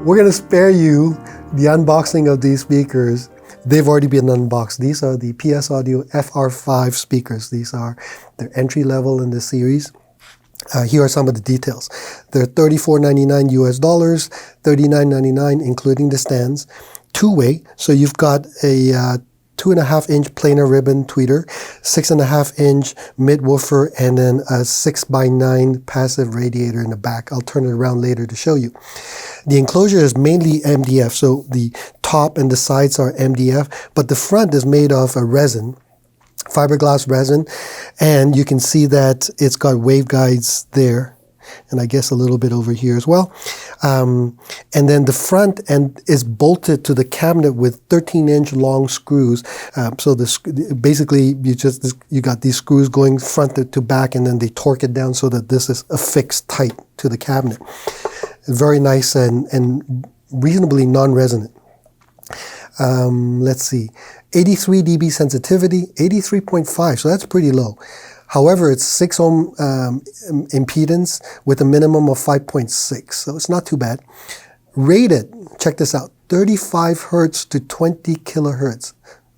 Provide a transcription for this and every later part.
We're going to spare you the unboxing of these speakers. They've already been unboxed. These are the PS Audio FR5 speakers. These are their entry level in the series. Here are some of the details. They're $34.99 US dollars, $39.99 including the stands. Two-way, so you've got a 2.5-inch planar ribbon tweeter, 6.5-inch mid woofer, and then a 6x9 passive radiator in the back. I'll turn it around later to show you. The enclosure is mainly MDF, so the top and the sides are MDF, but the front is made of a resin, fiberglass resin, and you can see that it's got waveguides there, and I guess a little bit over here as well. And then the front end is bolted to the cabinet with 13-inch long screws. So basically you got these screws going front to back, and then they torque it down so that this is affixed tight to the cabinet. Very nice and reasonably non-resonant. Let's see, 83 dB sensitivity, 83.5, so that's pretty low. However, it's 6 ohm impedance with a minimum of 5.6, so it's not too bad. Rated, check this out, 35 hertz to 20 kilohertz,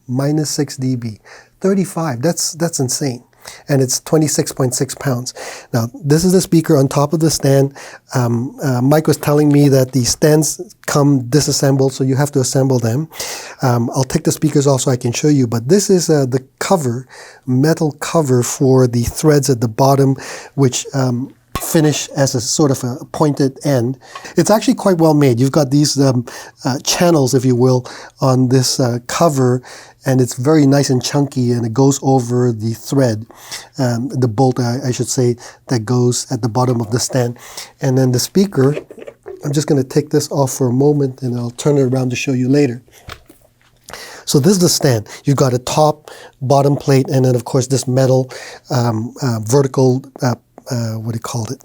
minus 6 dB. 35, that's insane. And it's 26.6 pounds. Now, this is the speaker on top of the stand. Mike was telling me that the stands come disassembled, so you have to assemble them. I'll take the speakers off so I can show you, but this is the cover, metal cover for the threads at the bottom, which finish as a sort of a pointed end. It's actually quite well made. You've got these channels, if you will, on this cover, and it's very nice and chunky, and it goes over the thread, the bolt, I should say, that goes at the bottom of the stand. And then the speaker, I'm just going to take this off for a moment, and I'll turn it around to show you later. So this is the stand. You've got a top, bottom plate, and then, of course, this metal vertical what do you call it,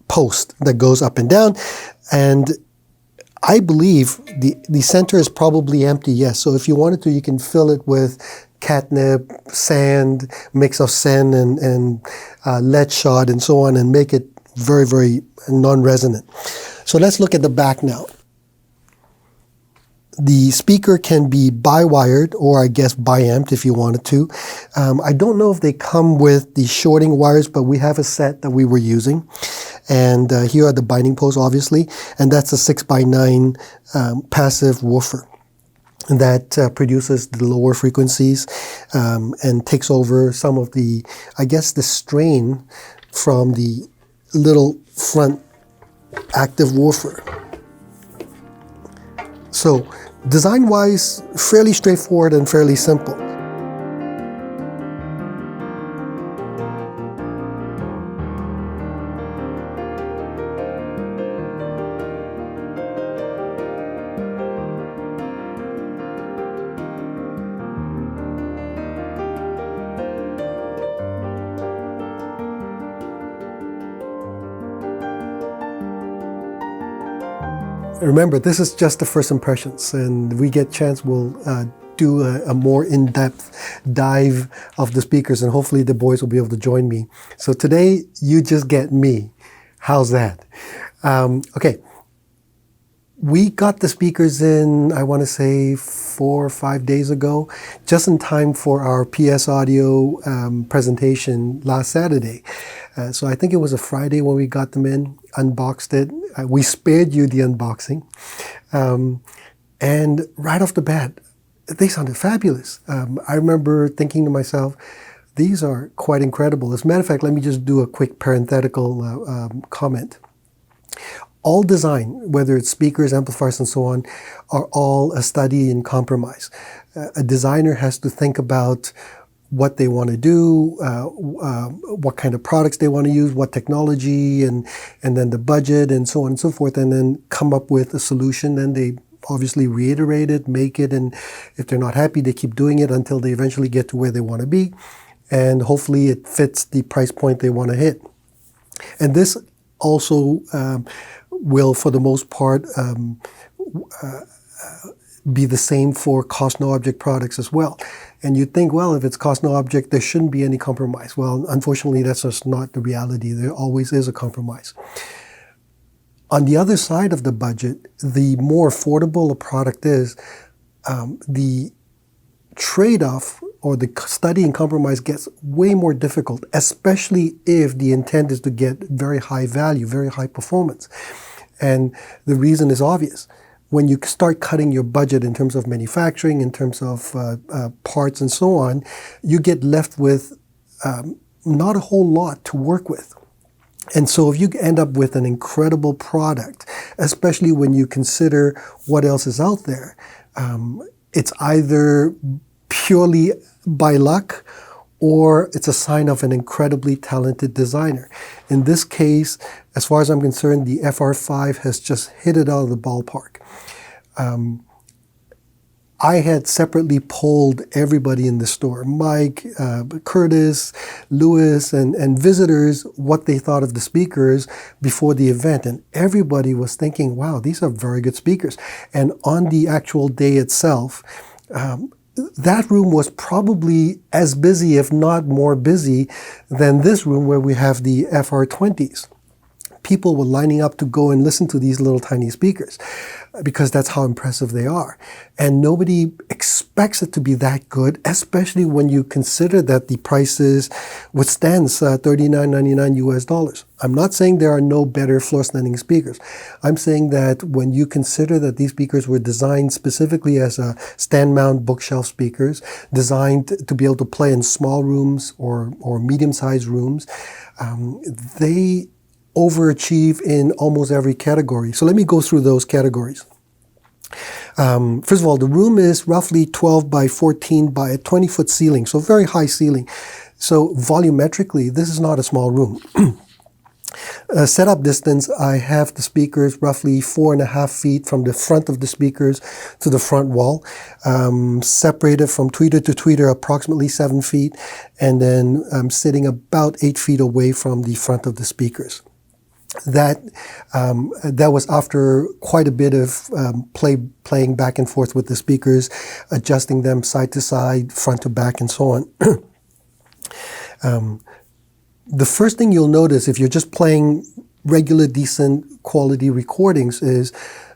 post that goes up and down. And I believe the center is probably empty, yes. So if you wanted to, you can fill it with catnip, sand, mix of sand and lead shot and so on, and make it very, very non-resonant. So let's look at the back now. The speaker can be bi-wired, or I guess bi-amped if you wanted to. I don't know if they come with the shorting wires, but we have a set that we were using. And here are the binding posts, obviously. And that's a 6x9 passive woofer that produces the lower frequencies and takes over some of the, I guess, the strain from the little front active woofer. So, design-wise, fairly straightforward and fairly simple. Remember, this is just the first impressions, and we get chance, we'll do a more in-depth dive of the speakers, and hopefully the boys will be able to join me. So today, you just get me. How's that? Okay. We got the speakers in, I want to say, 4 or 5 days ago, just in time for our PS Audio presentation last Saturday. So I think it was a Friday when we got them in, unboxed it. We spared you the unboxing. And right off the bat, they sounded fabulous. I remember thinking to myself, these are quite incredible. As a matter of fact, let me just do a quick parenthetical comment. All design, whether it's speakers, amplifiers, and so on, are all a study in compromise. A designer has to think about what they want to do, what kind of products they want to use, what technology, and then the budget, and so on and so forth, and then come up with a solution. Then they obviously reiterate it, make it, and if they're not happy, they keep doing it until they eventually get to where they want to be, and hopefully it fits the price point they want to hit. And this also will, for the most part, be the same for cost no object products as well. And you'd think, well, if it's cost no object, there shouldn't be any compromise. Well, unfortunately, that's just not the reality. There always is a compromise. On the other side of the budget, the more affordable a product is, the trade-off or the study and compromise gets way more difficult, especially if the intent is to get very high value, very high performance. And the reason is obvious. When you start cutting your budget in terms of manufacturing, in terms of parts and so on, you get left with not a whole lot to work with. And so if you end up with an incredible product, especially when you consider what else is out there, it's either purely by luck or it's a sign of an incredibly talented designer. In this case, as far as I'm concerned, the FR5 has just hit it out of the ballpark. I had separately polled everybody in the store, Mike, Curtis, Lewis, and visitors, what they thought of the speakers before the event. And everybody was thinking, wow, these are very good speakers. And on the actual day itself, that room was probably as busy, if not more busy, than this room where we have the FR20s. People were lining up to go and listen to these little tiny speakers because that's how impressive they are. And nobody expects it to be that good, especially when you consider that the prices withstands $39.99 US. I'm not saying there are no better floor standing speakers. I'm saying that when you consider that these speakers were designed specifically as stand mount bookshelf speakers, designed to be able to play in small rooms or medium-sized rooms, they overachieve in almost every category. So let me go through those categories. First of all, the room is roughly 12 by 14 by a 20-foot ceiling, so very high ceiling. So volumetrically, this is not a small room. Setup distance, I have the speakers roughly 4.5 feet from the front of the speakers to the front wall, separated from tweeter to tweeter approximately 7 feet, and then I'm sitting about 8 feet away from the front of the speakers. That was after quite a bit of playing back and forth with the speakers, adjusting them side to side, front to back, and so on. The first thing you'll notice if you're just playing regular, decent quality recordings is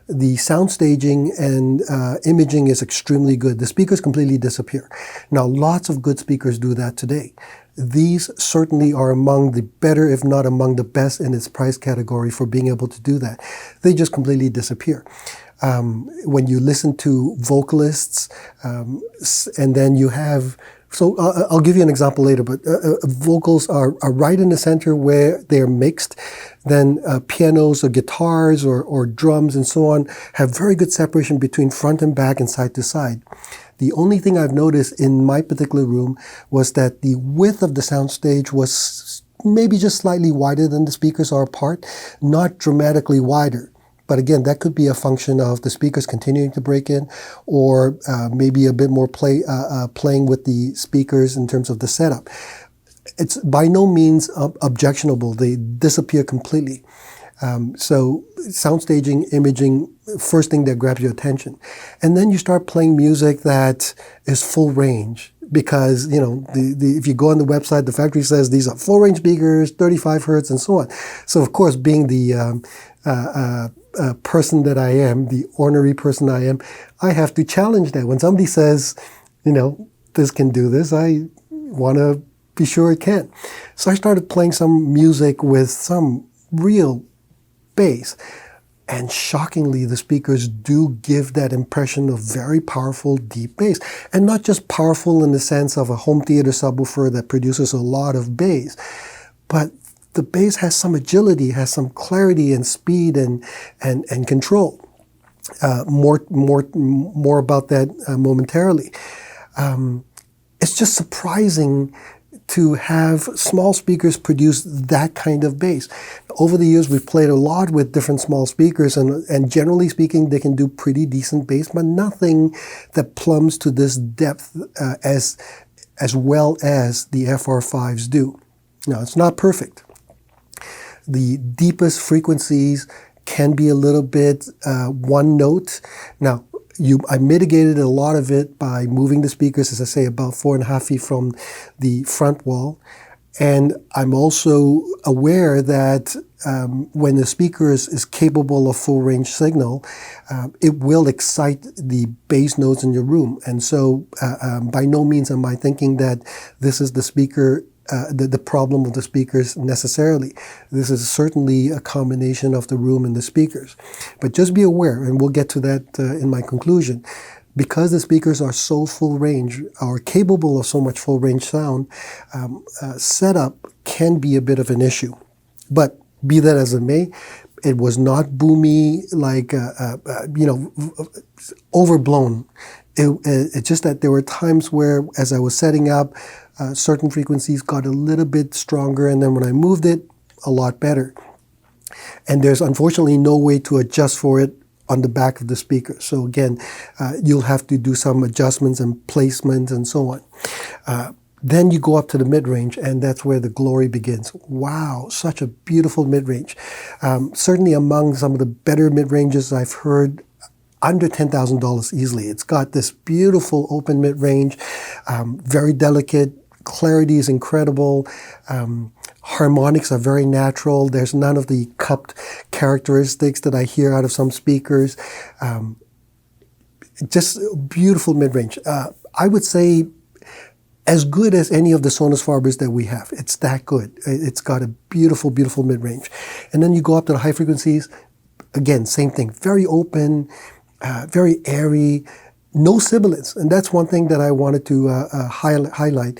the sound staging and imaging is extremely good. The speakers completely disappear. Now, lots of good speakers do that today. These certainly are among the better, if not among the best in its price category for being able to do that. They just completely disappear. When you listen to vocalists, and then you have, so I'll give you an example later, but vocals are right in the center where they're mixed. Then pianos or guitars or drums and so on have very good separation between front and back and side to side. The only thing I've noticed in my particular room was that the width of the soundstage was maybe just slightly wider than the speakers are apart, not dramatically wider. But again, that could be a function of the speakers continuing to break in, or maybe a bit more playing with the speakers in terms of the setup. It's by no means objectionable. They disappear completely. So sound staging, imaging, first thing that grabs your attention. And then you start playing music that is full range because, you know, if you go on the website, the factory says these are full range speakers, 35 hertz and so on. So of course, being the person that I am, the ornery person I am, I have to challenge that. When somebody says, you know, this can do this, I want to be sure it can. So I started playing some music with some real bass. And shockingly, the speakers do give that impression of very powerful, deep bass. And not just powerful in the sense of a home theater subwoofer that produces a lot of bass, but the bass has some agility, has some clarity and speed and control. More about that momentarily. It's just surprising to have small speakers produce that kind of bass. Over the years, we've played a lot with different small speakers, and generally speaking, they can do pretty decent bass, but nothing that plumbs to this depth as well as the FR5s do. Now, it's not perfect. The deepest frequencies can be a little bit one note. Now, I mitigated a lot of it by moving the speakers, as I say, about 4.5 feet from the front wall. And I'm also aware that when the speaker is capable of full range signal, it will excite the bass notes in your room. And so by no means am I thinking that this is the speaker, the problem of the speakers necessarily. This is certainly a combination of the room and the speakers. But just be aware, and we'll get to that in my conclusion, because the speakers are so full range, are capable of so much full range sound, setup can be a bit of an issue. But be that as it may, it was not boomy, like, overblown. It's just that there were times where, as I was setting up, certain frequencies got a little bit stronger, and then when I moved it, a lot better. And there's unfortunately no way to adjust for it on the back of the speaker. So again, you'll have to do some adjustments and placement and so on. Then you go up to the mid-range, and that's where the glory begins. Wow, such a beautiful mid-range. Certainly among some of the better mid-ranges I've heard, under $10,000 easily. It's got this beautiful open mid-range, very delicate. Clarity is incredible. Harmonics are very natural. There's none of the cupped characteristics that I hear out of some speakers. Just beautiful mid-range. I would say as good as any of the Sonus Fabers that we have. It's that good. It's got a beautiful, beautiful mid-range. And then you go up to the high frequencies. Again, same thing. Very open, very airy, no sibilance. And that's one thing that I wanted to highlight.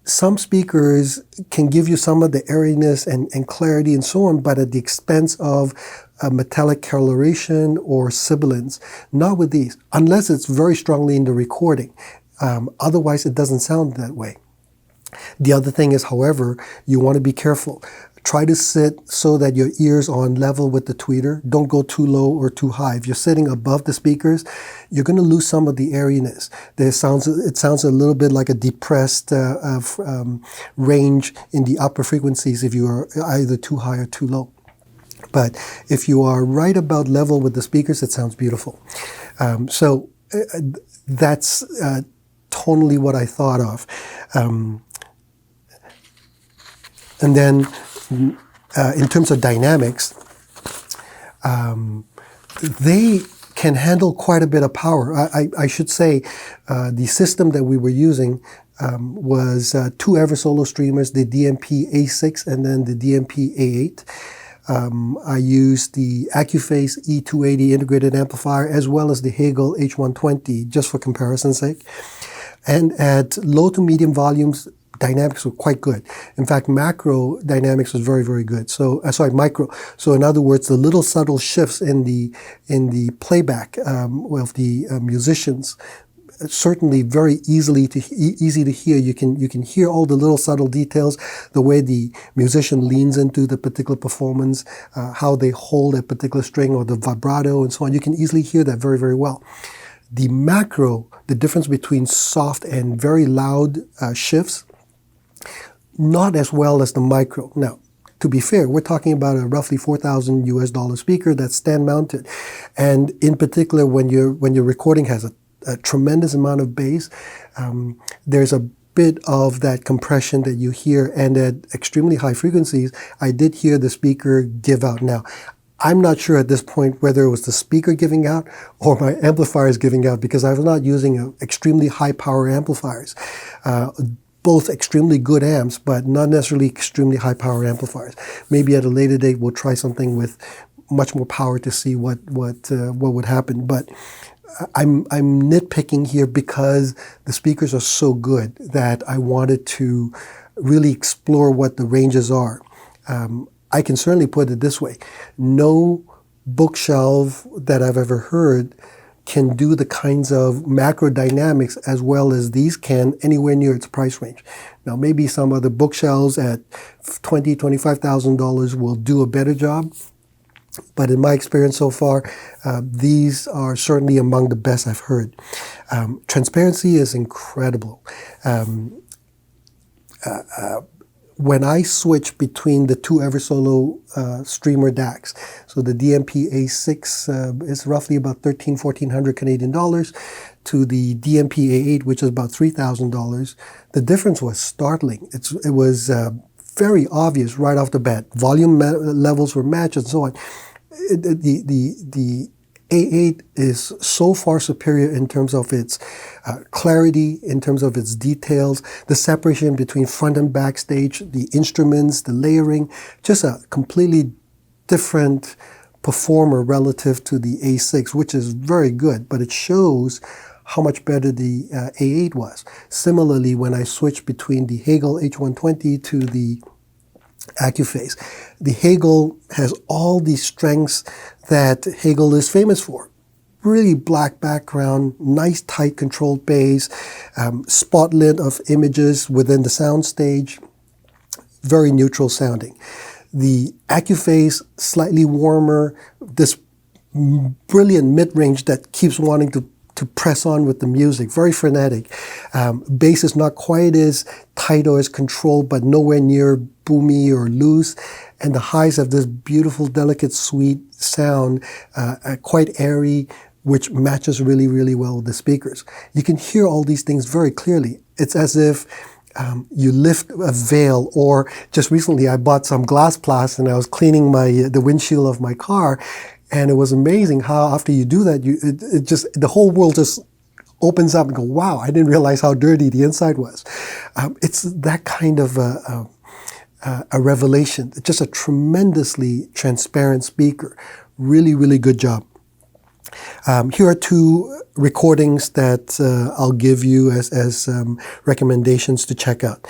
Some speakers can give you some of the airiness and clarity and so on, but at the expense of metallic coloration or sibilance. Not with these, unless it's very strongly in the recording. Otherwise, it doesn't sound that way. The other thing is, however, you want to be careful. Try to sit so that your ears are on level with the tweeter. Don't go too low or too high. If you're sitting above the speakers, you're going to lose some of the airiness. It sounds a little bit like a depressed range in the upper frequencies if you are either too high or too low. But if you are right about level with the speakers, it sounds beautiful. So that's tonally what I thought of. And then in terms of dynamics, they can handle quite a bit of power. I should say the system that we were using was two Eversolo streamers, the DMP A6 and then the DMP A8. I used the Accuphase E280 integrated amplifier as well as the Hegel H120 just for comparison's sake. And at low to medium volumes, dynamics were quite good. In fact, macro dynamics was very, very good. So, micro. So in other words, the little subtle shifts in the playback of the musicians, certainly very easy to hear. You can hear all the little subtle details, the way the musician leans into the particular performance, how they hold a particular string or the vibrato and so on. You can easily hear that very, very well. The macro, the difference between soft and very loud shifts, not as well as the micro. Now, to be fair, we're talking about a roughly $4,000 speaker that's stand mounted, and in particular, when your recording has a tremendous amount of bass, there's a bit of that compression that you hear, and at extremely high frequencies, I did hear the speaker give out. Now, I'm not sure at this point whether it was the speaker giving out or my amplifiers giving out, because I was not using extremely high power amplifiers. Both extremely good amps, but not necessarily extremely high power amplifiers. Maybe at a later date we'll try something with much more power to see what would happen. But I'm nitpicking here because the speakers are so good that I wanted to really explore what the ranges are. I can certainly put it this way: no bookshelf that I've ever heard can do the kinds of macro dynamics as well as these can anywhere near its price range. Now, maybe some other bookshelves at $20,000, $25,000 will do a better job, but in my experience so far, these are certainly among the best I've heard. Transparency is incredible. When I switch between the two Eversolo streamer DACs, so the DMP A6 is roughly about $1,400 Canadian dollars, to the DMP A8, which is about $3,000, the difference was startling. It was very obvious right off the bat. Volume levels were matched and so on. The A8 is so far superior in terms of its clarity, in terms of its details, the separation between front and back stage, the instruments, the layering, just a completely different performer relative to the A6, which is very good, but it shows how much better the A8 was. Similarly, when I switched between the Hagel H120 to the Accuphase, the Hagel has all the strengths that Hagel is famous for. Really black background, nice tight controlled bass, spotlit of images within the sound stage, very neutral sounding. The Accuphase, slightly warmer, this brilliant mid-range that keeps wanting to press on with the music, very frenetic. Bass is not quite as tight or as controlled, but nowhere near boomy or loose. And the highs have this beautiful, delicate, sweet sound, quite airy, which matches really, really well with the speakers. You can hear all these things very clearly. It's as if you lift a veil, or just recently I bought some glass plastic and I was cleaning the windshield of my car, and it was amazing how after you do that, it just, the whole world just opens up and go, wow, I didn't realize how dirty the inside was. It's that kind of a revelation. It's just a tremendously transparent speaker. Really, really good job. Here are two recordings that I'll give you as recommendations to check out.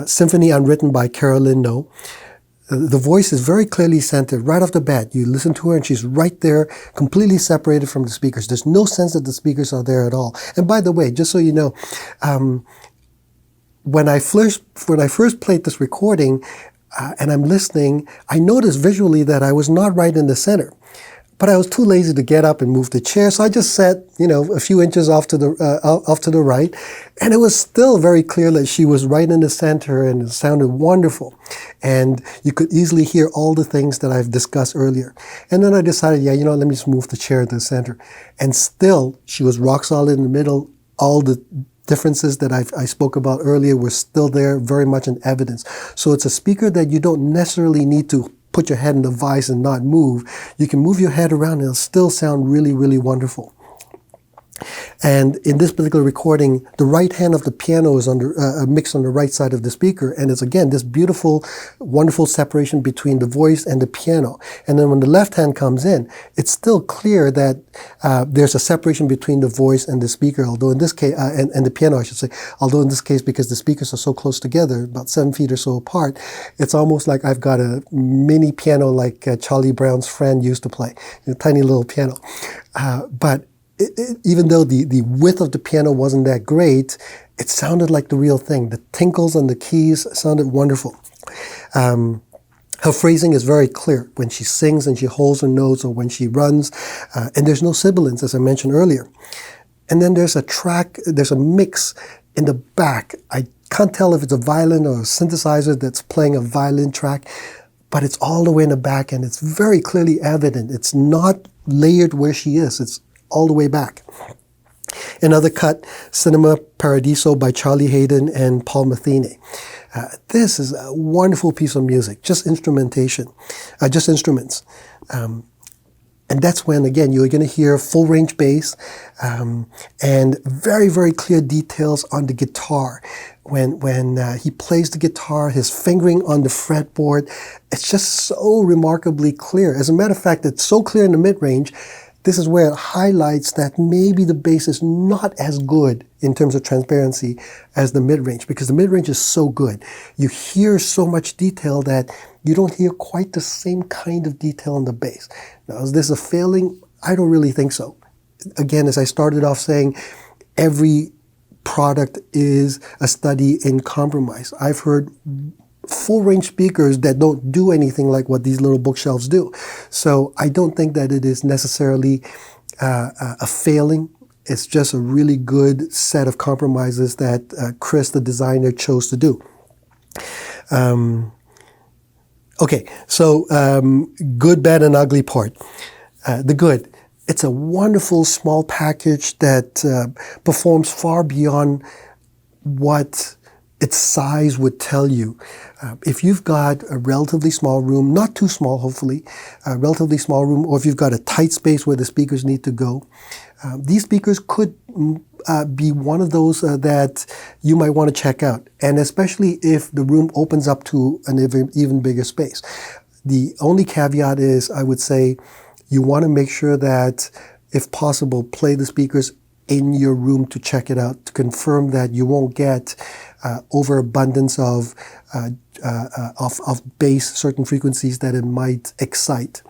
Symphony Unwritten by Carolyn No. The voice is very clearly centered right off the bat. You listen to her and she's right there, completely separated from the speakers. There's no sense that the speakers are there at all. And by the way, just so you know, when I first played this recording and I'm listening, I noticed visually that I was not right in the center. But I was too lazy to get up and move the chair, so I just sat, a few inches off to the right, and it was still very clear that she was right in the center, and it sounded wonderful. And you could easily hear all the things that I've discussed earlier. And then I decided, let me just move the chair to the center. And still, she was rock solid in the middle. All the differences that I spoke about earlier were still there, very much in evidence. So it's a speaker that you don't necessarily need to put your head in the vise and not move. You can move your head around and it'll still sound really, really wonderful. And in this particular recording, the right hand of the piano is mixed on the right side of the speaker. And it's, again, this beautiful, wonderful separation between the voice and the piano. And then when the left hand comes in, it's still clear that there's a separation between the voice and the speaker, although in this case, and the piano, I should say, although in this case, because the speakers are so close together, about 7 feet or so apart, it's almost like I've got a mini piano like Charlie Brown's friend used to play, a tiny little piano. But even though the width of the piano wasn't that great, it sounded like the real thing. The tinkles on the keys sounded wonderful. Her phrasing is very clear when she sings and she holds her notes, or when she runs, and there's no sibilance, as I mentioned earlier. And then there's a mix in the back. I can't tell if it's a violin or a synthesizer that's playing a violin track, but it's all the way in the back, and it's very clearly evident. It's not layered where she is. It's all the way back. Another cut, Cinema Paradiso by Charlie Hayden and Paul Metheny. This is a wonderful piece of music, just instrumentation, just instruments. And that's when, again, you're going to hear full range bass and very, very clear details on the guitar. When he plays the guitar, his fingering on the fretboard, it's just so remarkably clear. As a matter of fact, it's so clear in the mid-range. This is where it highlights that maybe the bass is not as good in terms of transparency as the mid-range, because the mid-range is so good. You hear so much detail that you don't hear quite the same kind of detail in the bass. Now, is this a failing? I don't really think so. Again, as I started off saying, every product is a study in compromise. I've heard full-range speakers that don't do anything like what these little bookshelves do. So I don't think that it is necessarily a failing. It's just a really good set of compromises that Chris, the designer, chose to do. Okay, so good, bad, and ugly part. The good. It's a wonderful small package that performs far beyond what its size would tell you. If you've got a relatively small room, not too small, hopefully, a relatively small room, or if you've got a tight space where the speakers need to go, these speakers could be one of those that you might want to check out, and especially if the room opens up to an even bigger space. The only caveat is, I would say, you want to make sure that, if possible, play the speakers in your room to check it out, to confirm that you won't get overabundance of bass, certain frequencies that it might excite.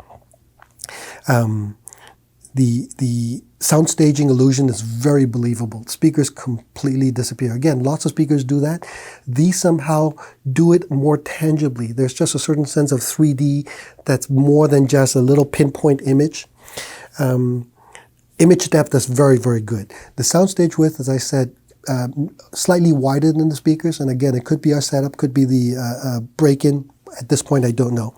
The sound staging illusion is very believable. Speakers completely disappear. Again, lots of speakers do that. These somehow do it more tangibly. There's just a certain sense of 3D that's more than just a little pinpoint image. Image depth is very, very good. The soundstage width, as I said, slightly wider than the speakers. And again, it could be our setup, could be the break-in. At this point, I don't know.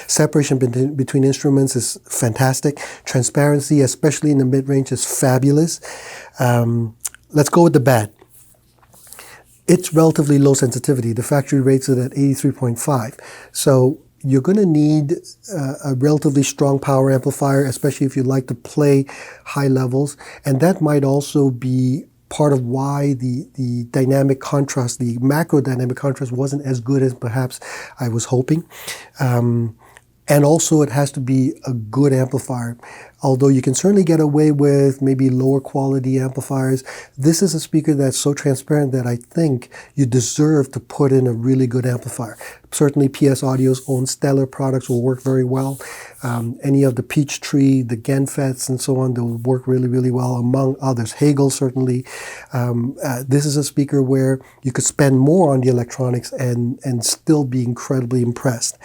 Separation between instruments is fantastic. Transparency, especially in the mid-range, is fabulous. Let's go with the bad. It's relatively low sensitivity. The factory rates it at 83.5. So you're going to need a relatively strong power amplifier, especially if you like to play high levels. And that might also be part of why the dynamic contrast, the macro dynamic contrast, wasn't as good as perhaps I was hoping. And also it has to be a good amplifier. Although you can certainly get away with maybe lower quality amplifiers, this is a speaker that's so transparent that I think you deserve to put in a really good amplifier. Certainly PS Audio's own Stellar products will work very well. Any of the Peachtree, the Genfets, and so on, they'll work really, really well, among others. Hagel, certainly. This is a speaker where you could spend more on the electronics and still be incredibly impressed.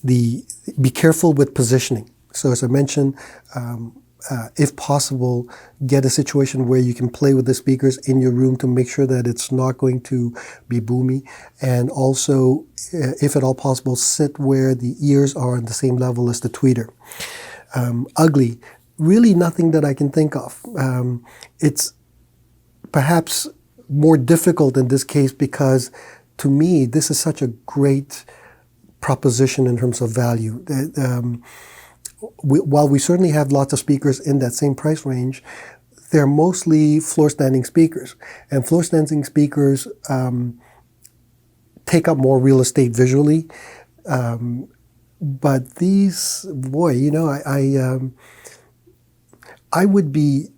Be careful with positioning. So as I mentioned, if possible, get a situation where you can play with the speakers in your room to make sure that it's not going to be boomy. And also, if at all possible, sit where the ears are on the same level as the tweeter. Ugly, really nothing that I can think of. It's perhaps more difficult in this case because, to me, this is such a great proposition in terms of value. While we certainly have lots of speakers in that same price range, they're mostly floor-standing speakers. And floor-standing speakers take up more real estate visually. But these, boy, you know, I would be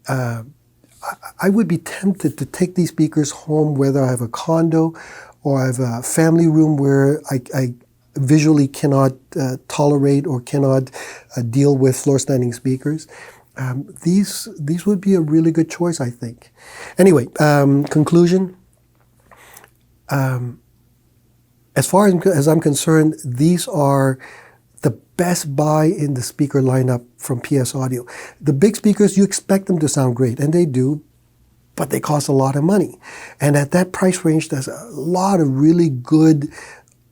tempted to take these speakers home, whether I have a condo or I have a family room where I visually cannot tolerate or cannot deal with floor-standing speakers. These would be a really good choice, I think. Anyway, conclusion. As far as I'm concerned, these are the best buy in the speaker lineup from PS Audio. The big speakers, you expect them to sound great, and they do, but they cost a lot of money. And at that price range, there's a lot of really good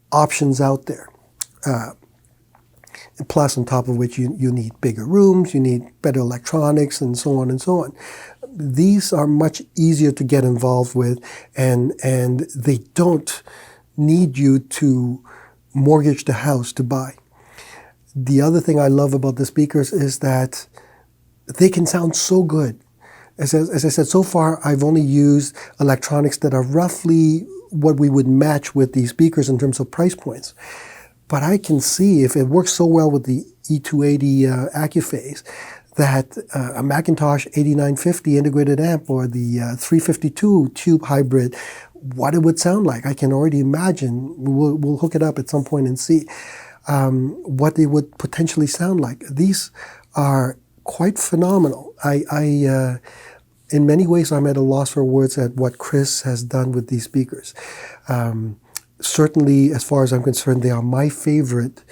options out there. Plus, on top of which, you need bigger rooms, you need better electronics, and so on and so on. These are much easier to get involved with, and they don't need you to mortgage the house to buy. The other thing I love about the speakers is that they can sound so good. As I said, so far I've only used electronics that are roughly what we would match with these speakers in terms of price points. But I can see, if it works so well with the E280 Accuphase, that a Macintosh 8950 integrated amp or the 352 tube hybrid, what it would sound like. I can already imagine. We'll hook it up at some point and see what they would potentially sound like. These are quite phenomenal. In many ways, I'm at a loss for words at what Chris has done with these speakers. Certainly, as far as I'm concerned, they are my favorite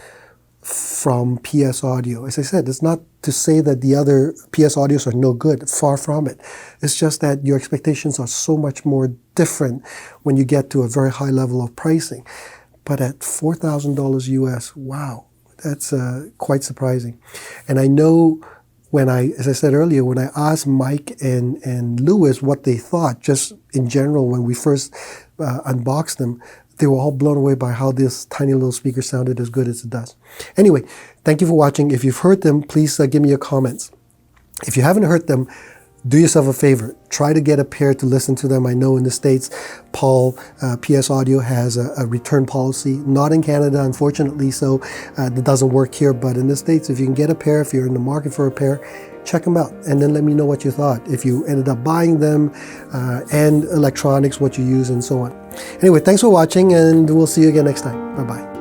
from PS Audio. As I said, it's not to say that the other PS Audios are no good. Far from it. It's just that your expectations are so much more different when you get to a very high level of pricing. But at $4,000 US, wow, that's quite surprising. And I know as I said earlier, when I asked Mike and Lewis what they thought, just in general, when we first unboxed them, they were all blown away by how this tiny little speaker sounded as good as it does. Anyway, thank you for watching. If you've heard them, please give me your comments. If you haven't heard them, do yourself a favor. Try to get a pair to listen to them. I know in the States, Paul, PS Audio has a return policy. Not in Canada, unfortunately, so that doesn't work here. But in the States, if you can get a pair, if you're in the market for a pair, check them out. And then let me know what you thought. If you ended up buying them and electronics, what you use and so on. Anyway, thanks for watching, and we'll see you again next time. Bye-bye.